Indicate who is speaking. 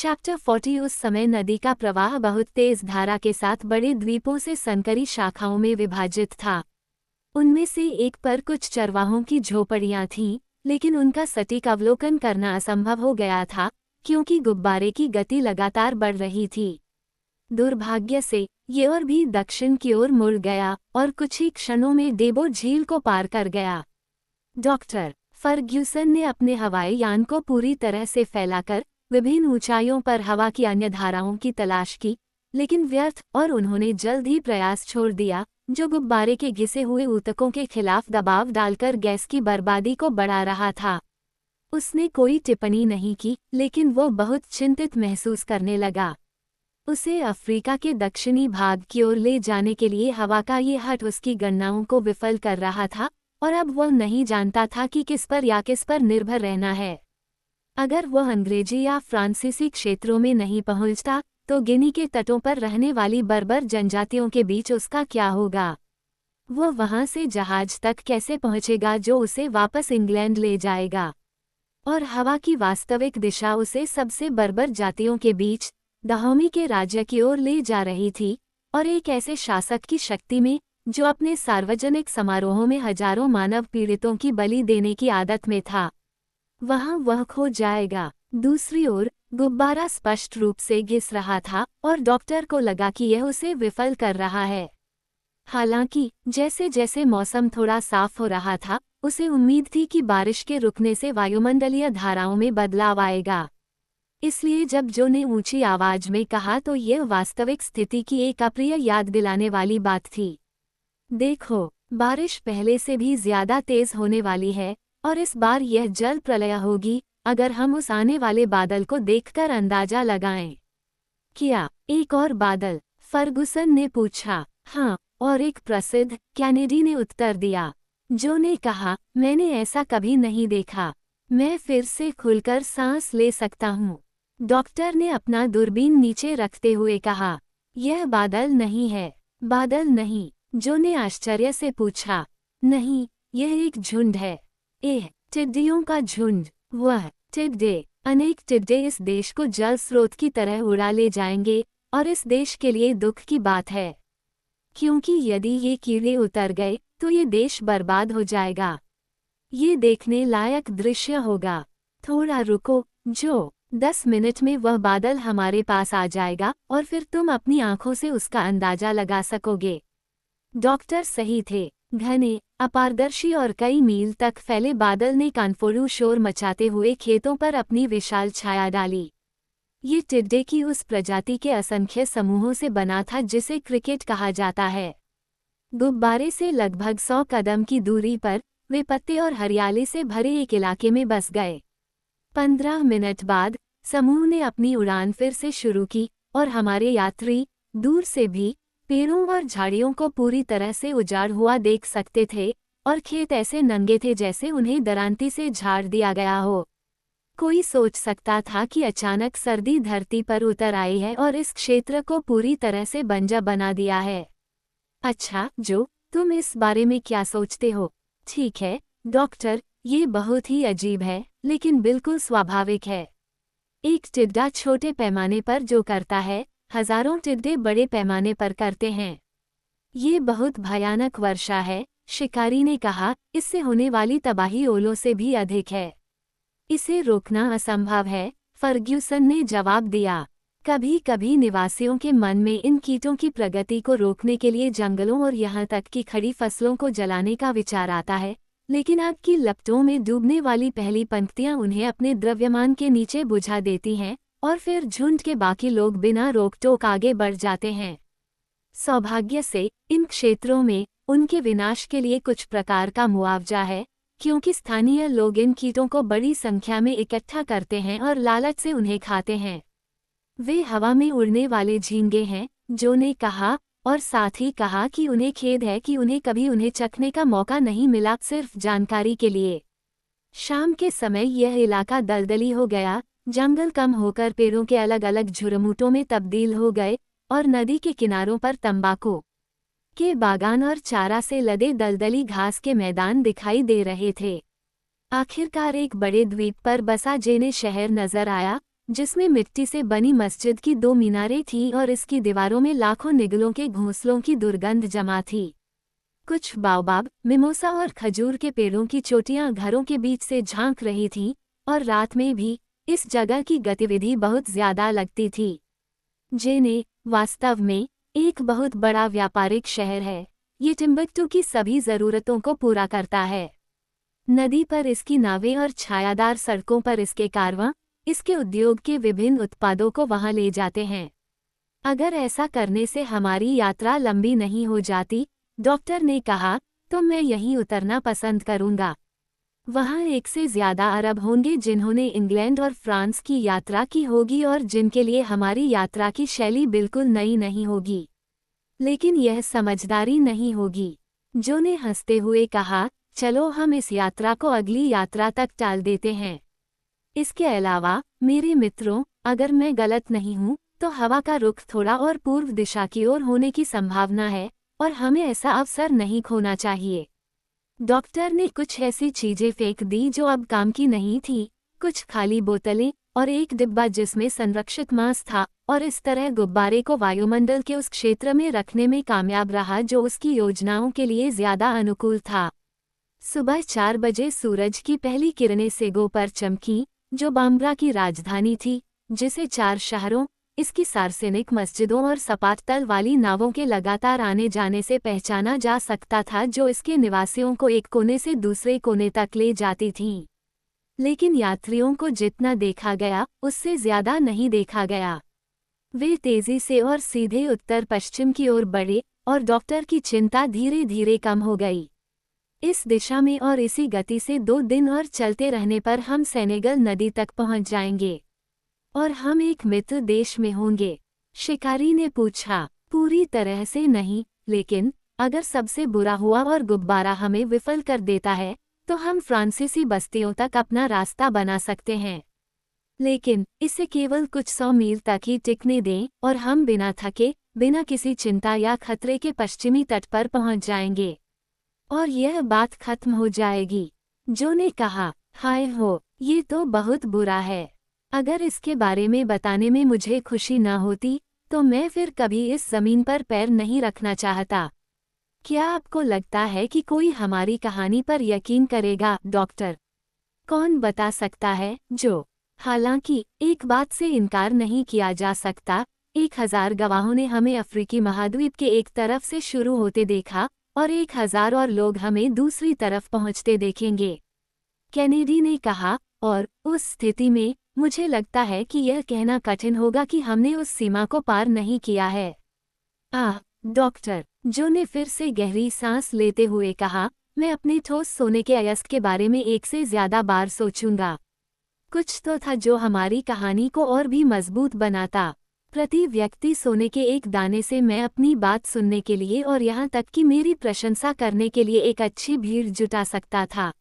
Speaker 1: Chapter 40 उस समय नदी का प्रवाह बहुत तेज धारा के साथ बड़े द्वीपों से संकरी शाखाओं में विभाजित था। उनमें से एक पर कुछ चरवाहों की झोपड़ियां थीं, लेकिन उनका सटीक अवलोकन करना असंभव हो गया था क्योंकि गुब्बारे की गति लगातार बढ़ रही थी। दुर्भाग्य से ये और भी दक्षिण की ओर मुड़ गया और कुछ ही क्षणों में डेबो झील को पार कर गया। डॉक्टर फर्ग्यूसन ने अपने हवाई यान को पूरी तरह से फैलाकर विभिन्न ऊंचाइयों पर हवा की अन्य धाराओं की तलाश की, लेकिन व्यर्थ, और उन्होंने जल्द ही प्रयास छोड़ दिया, जो गुब्बारे के घिसे हुए ऊतकों के खिलाफ दबाव डालकर गैस की बर्बादी को बढ़ा रहा था। उसने कोई टिप्पणी नहीं की, लेकिन वो बहुत चिंतित महसूस करने लगा। उसे अफ्रीका के दक्षिणी भाग की ओर ले जाने के लिए हवा का ये हट उसकी गणनाओं को विफल कर रहा था, और अब वह नहीं जानता था कि किस पर निर्भर रहना है। अगर वह अंग्रेजी या फ्रांसीसी क्षेत्रों में नहीं पहुंचता, तो गिनी के तटों पर रहने वाली बर्बर जनजातियों के बीच उसका क्या होगा? वह वहां से जहाज तक कैसे पहुंचेगा जो उसे वापस इंग्लैंड ले जाएगा? और हवा की वास्तविक दिशा उसे सबसे बर्बर जातियों के बीच दहोमी के राज्य की ओर ले जा रही थी, और एक ऐसे शासक की शक्ति में जो अपने सार्वजनिक समारोहों में हजारों मानव पीड़ितों की बलि देने की आदत में था। वहां वह खो जाएगा। दूसरी ओर गुब्बारा स्पष्ट रूप से घिस रहा था और डॉक्टर को लगा कि यह उसे विफल कर रहा है। हालांकि जैसे जैसे मौसम थोड़ा साफ हो रहा था, उसे उम्मीद थी कि बारिश के रुकने से वायुमंडलीय धाराओं में बदलाव आएगा। इसलिए जब जो ने ऊंची आवाज में कहा तो यह वास्तविक स्थिति की एक अप्रिय याद दिलाने वाली बात थी। देखो, बारिश पहले से भी ज्यादा तेज होने वाली है, और इस बार यह जल प्रलय होगी अगर हम उस आने वाले बादल को देखकर अंदाजा लगाएं। क्या एक और बादल? फर्गुसन ने पूछा। हाँ, और एक प्रसिद्ध, कैनेडी ने उत्तर दिया। जो ने कहा, मैंने ऐसा कभी नहीं देखा। मैं फिर से खुलकर सांस ले सकता हूँ। डॉक्टर ने अपना दूरबीन नीचे रखते हुए कहा, यह बादल नहीं है। बादल नहीं? जो ने आश्चर्य से पूछा। नहीं, यह एक झुंड है। टिड्डियों का झुंड। वह टिड्डे, अनेक टिड्डे इस देश को जल स्रोत की तरह उड़ा ले जाएंगे, और इस देश के लिए दुख की बात है, क्योंकि यदि ये कीड़े उतर गए तो ये देश बर्बाद हो जाएगा। ये देखने लायक दृश्य होगा। थोड़ा रुको जो, 10 मिनट में वह बादल हमारे पास आ जाएगा और फिर तुम अपनी आंखों से उसका अंदाजा लगा सकोगे। डॉक्टर सही थे। घने, अपारदर्शी और कई मील तक फैले बादल ने कानफोड़ू शोर मचाते हुए खेतों पर अपनी विशाल छाया डाली। ये टिड्डे की उस प्रजाति के असंख्य समूहों से बना था जिसे क्रिकेट कहा जाता है। गुब्बारे से लगभग 100 कदम की दूरी पर वे पत्ते और हरियाली से भरे एक इलाके में बस गए। 15 मिनट बाद समूह ने अपनी उड़ान फिर से शुरू की, और हमारे यात्री दूर से भी पेड़ों और झाड़ियों को पूरी तरह से उजाड़ हुआ देख सकते थे, और खेत ऐसे नंगे थे जैसे उन्हें दरांती से झाड़ दिया गया हो। कोई सोच सकता था कि अचानक सर्दी धरती पर उतर आई है और इस क्षेत्र को पूरी तरह से बंजर बना दिया है। अच्छा जो, तुम इस बारे में क्या सोचते हो? ठीक है डॉक्टर, ये बहुत ही अजीब है, लेकिन बिल्कुल स्वाभाविक है। एक टिड्डा छोटे पैमाने पर जो करता है, हजारों टिड्डे बड़े पैमाने पर करते हैं। ये बहुत भयानक वर्षा है, शिकारी ने कहा, इससे होने वाली तबाही ओलों से भी अधिक है। इसे रोकना असंभव है, फर्ग्यूसन ने जवाब दिया। कभी कभी निवासियों के मन में इन कीटों की प्रगति को रोकने के लिए जंगलों और यहाँ तक कि खड़ी फसलों को जलाने का विचार आता है, लेकिन आग की लपटों में डूबने वाली पहली पंक्तियां उन्हें अपने द्रव्यमान के नीचे बुझा देती हैं, और फिर झुंड के बाकी लोग बिना रोक टोक आगे बढ़ जाते हैं। सौभाग्य से इन क्षेत्रों में उनके विनाश के लिए कुछ प्रकार का मुआवजा है, क्योंकि स्थानीय लोग इन कीटों को बड़ी संख्या में इकट्ठा करते हैं और लालच से उन्हें खाते हैं। वे हवा में उड़ने वाले झींगे हैं, जो ने कहा, और साथ ही कहा कि उन्हें खेद है कि उन्हें कभी उन्हें चखने का मौका नहीं मिला। सिर्फ जानकारी के लिए, शाम के समय यह इलाका दलदली हो गया, जंगल कम होकर पेड़ों के अलग अलग झुरमुटों में तब्दील हो गए, और नदी के किनारों पर तंबाकू के बागान और चारा से लदे दलदली घास के मैदान दिखाई दे रहे थे। आखिरकार एक बड़े द्वीप पर बसा जेने शहर नजर आया, जिसमें मिट्टी से बनी मस्जिद की 2 मीनारें थीं और इसकी दीवारों में लाखों निगलों के घोंसलों की दुर्गंध जमा थी। कुछ बाओबाब, मिमोसा और खजूर के पेड़ों की चोटियां घरों के बीच से झांक रही थीं, और रात में भी इस जगह की गतिविधि बहुत ज्यादा लगती थी। जेने वास्तव में एक बहुत बड़ा व्यापारिक शहर है। ये टिम्बकटू की सभी ज़रूरतों को पूरा करता है। नदी पर इसकी नावें और छायादार सड़कों पर इसके कारवां इसके उद्योग के विभिन्न उत्पादों को वहां ले जाते हैं। अगर ऐसा करने से हमारी यात्रा लंबी नहीं हो जाती, डॉक्टर ने कहा, तो मैं यहीं उतरना पसंद करूंगा। वहां 1 से ज्यादा अरब होंगे जिन्होंने इंग्लैंड और फ्रांस की यात्रा की होगी और जिनके लिए हमारी यात्रा की शैली बिल्कुल नई नहीं होगी। लेकिन यह समझदारी नहीं होगी। जो ने हंसते हुए कहा, चलो हम इस यात्रा को अगली यात्रा तक टाल देते हैं। इसके अलावा मेरे मित्रों, अगर मैं गलत नहीं हूं तो हवा का रुख थोड़ा और पूर्व दिशा की ओर होने की संभावना है और हमें ऐसा अवसर नहीं खोना चाहिए। डॉक्टर ने कुछ ऐसी चीजें फेंक दी जो अब काम की नहीं थी, कुछ खाली बोतलें और एक डिब्बा जिसमें संरक्षित मांस था, और इस तरह गुब्बारे को वायुमंडल के उस क्षेत्र में रखने में कामयाब रहा जो उसकी योजनाओं के लिए ज्यादा अनुकूल था। सुबह 4 बजे सूरज की पहली किरणें सेगो पर चमकी, जो बाम्ब्रा की राजधानी थी, जिसे 4 शहरों, इसकी सार्वजनिक मस्जिदों और सपाट तल वाली नावों के लगातार आने जाने से पहचाना जा सकता था, जो इसके निवासियों को एक कोने से दूसरे कोने तक ले जाती थीं। लेकिन यात्रियों को जितना देखा गया उससे ज्यादा नहीं देखा गया। वे तेजी से और सीधे उत्तर पश्चिम की ओर बढ़े और डॉक्टर की चिंता धीरे धीरे कम हो गई। इस दिशा में और इसी गति से 2 दिन और चलते रहने पर हम सेनेगल नदी तक पहुंच जाएंगे और हम एक मित्र देश में होंगे। शिकारी ने पूछा, पूरी तरह से नहीं, लेकिन अगर सबसे बुरा हुआ और गुब्बारा हमें विफल कर देता है तो हम फ्रांसीसी बस्तियों तक अपना रास्ता बना सकते हैं। लेकिन इसे केवल कुछ 100 मील तक ही टिकने दें और हम बिना थके, बिना किसी चिंता या खतरे के पश्चिमी तट पर पहुंच जाएंगे और यह बात खत्म हो जाएगी। जो ने कहा, हाय हो, ये तो बहुत बुरा है। अगर इसके बारे में बताने में मुझे खुशी न होती तो मैं फिर कभी इस जमीन पर पैर नहीं रखना चाहता। क्या आपको लगता है कि कोई हमारी कहानी पर यकीन करेगा, डॉक्टर? कौन बता सकता है, जो? हालांकि एक बात से इनकार नहीं किया जा सकता, 1000 गवाहों ने हमें अफ्रीकी महाद्वीप के एक तरफ से शुरू होते देखा और 1000 और लोग हमें दूसरी तरफ पहुंचते देखेंगे, कैनेडी ने कहा, और उस स्थिति में मुझे लगता है कि यह कहना कठिन होगा कि हमने उस सीमा को पार नहीं किया है। डॉक्टर, जो ने फिर से गहरी सांस लेते हुए कहा, मैं अपने ठोस सोने के अयस्क के बारे में 1 से ज्यादा बार सोचूंगा। कुछ तो था जो हमारी कहानी को और भी मजबूत बनाता। प्रति व्यक्ति सोने के एक दाने से मैं अपनी बात सुनने के लिए और यहाँ तक कि मेरी प्रशंसा करने के लिए एक अच्छी भीड़ जुटा सकता था।